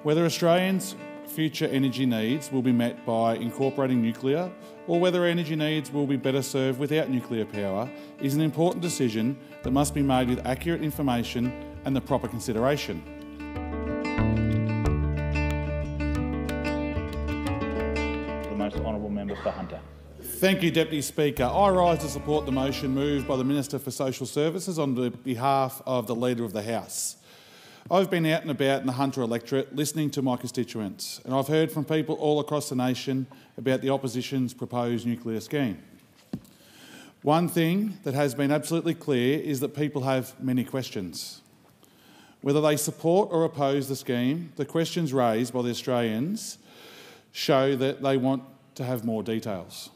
Whether Australians' future energy needs will be met by incorporating nuclear or whether energy needs will be better served without nuclear power is an important decision that must be made with accurate information and the proper consideration. The most honourable member for Hunter. Thank you, Deputy Speaker. I rise to support the motion moved by the Minister for Social Services on behalf of the Leader of the House. I've been out and about in the Hunter electorate listening to my constituents, and I've heard from people all across the nation about the opposition's proposed nuclear scheme. One thing that has been absolutely clear is that people have many questions. Whether they support or oppose the scheme, the questions raised by the Australians show that they want to have more details.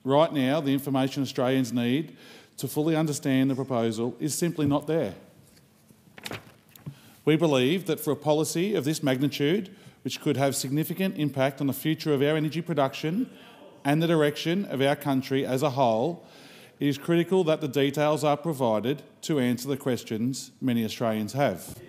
Right now, the information Australians need to fully understand the proposal is simply not there. We believe that for a policy of this magnitude, which could have significant impact on the future of our energy production and the direction of our country as a whole, it is critical that the details are provided to answer the questions many Australians have.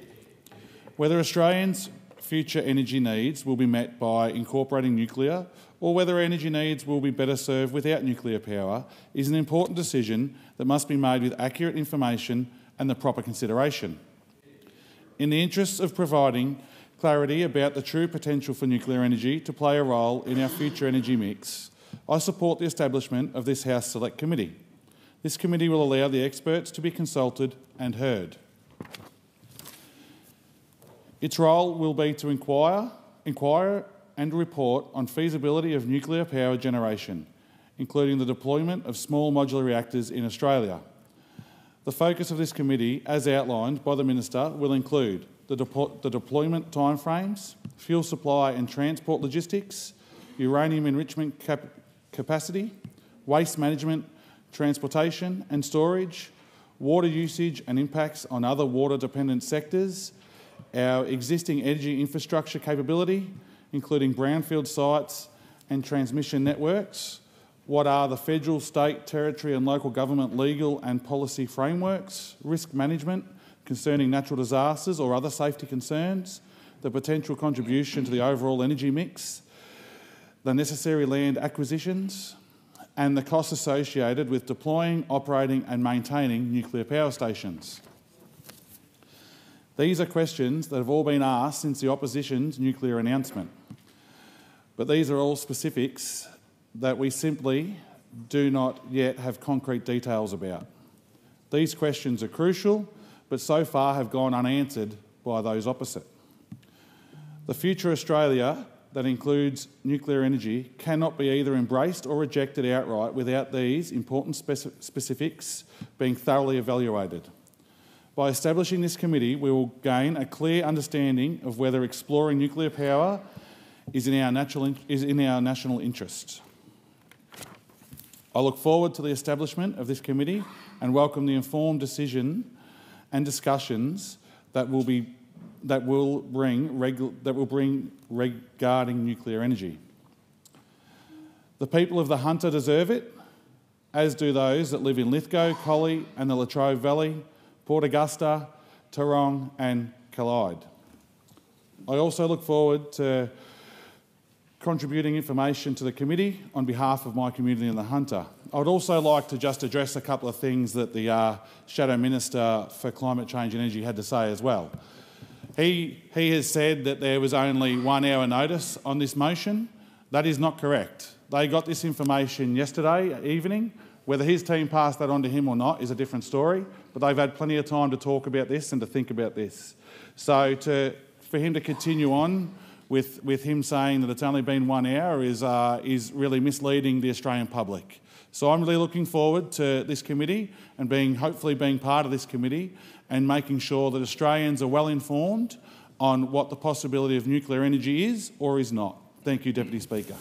Whether Australians' future energy needs will be met by incorporating nuclear or whether energy needs will be better served without nuclear power is an important decision that must be made with accurate information and the proper consideration. In the interests of providing clarity about the true potential for nuclear energy to play a role in our future energy mix, I support the establishment of this House Select Committee. This committee will allow the experts to be consulted and heard. Its role will be to inquire and report on feasibility of nuclear power generation, including the deployment of small modular reactors in Australia. The focus of this committee, as outlined by the Minister, will include the deployment timeframes, fuel supply and transport logistics, uranium enrichment capacity, waste management, transportation and storage, water usage and impacts on other water-dependent sectors, our existing energy infrastructure capability, including brownfield sites and transmission networks, what are the federal, state, territory and local government legal and policy frameworks, risk management concerning natural disasters or other safety concerns, the potential contribution to the overall energy mix, the necessary land acquisitions, and the costs associated with deploying, operating and maintaining nuclear power stations. These are questions that have all been asked since the opposition's nuclear announcement, but these are all specifics that we simply do not yet have concrete details about. These questions are crucial, but so far have gone unanswered by those opposite. The future Australia that includes nuclear energy cannot be either embraced or rejected outright without these important specifics being thoroughly evaluated. By establishing this committee, we will gain a clear understanding of whether exploring nuclear power is in our national interest. I look forward to the establishment of this committee and welcome the informed decision and discussions that will bring regarding nuclear energy. The people of the Hunter deserve it, as do those that live in Lithgow, Collie and the Latrobe Valley, Port Augusta, Tarong and Clyde. I also look forward to contributing information to the committee on behalf of my community in the Hunter. I would also like to just address a couple of things that the Shadow Minister for Climate Change and Energy had to say as well. He has said that there was only 1 hour notice on this motion. That is not correct. They got this information yesterday evening. Whether his team passed that on to him or not is a different story, but they've had plenty of time to talk about this and to think about this. So for him to continue on with him saying that it's only been 1 hour is really misleading the Australian public. So I'm really looking forward to this committee and hopefully being part of this committee and making sure that Australians are well informed on what the possibility of nuclear energy is or is not. Thank you, Deputy Speaker.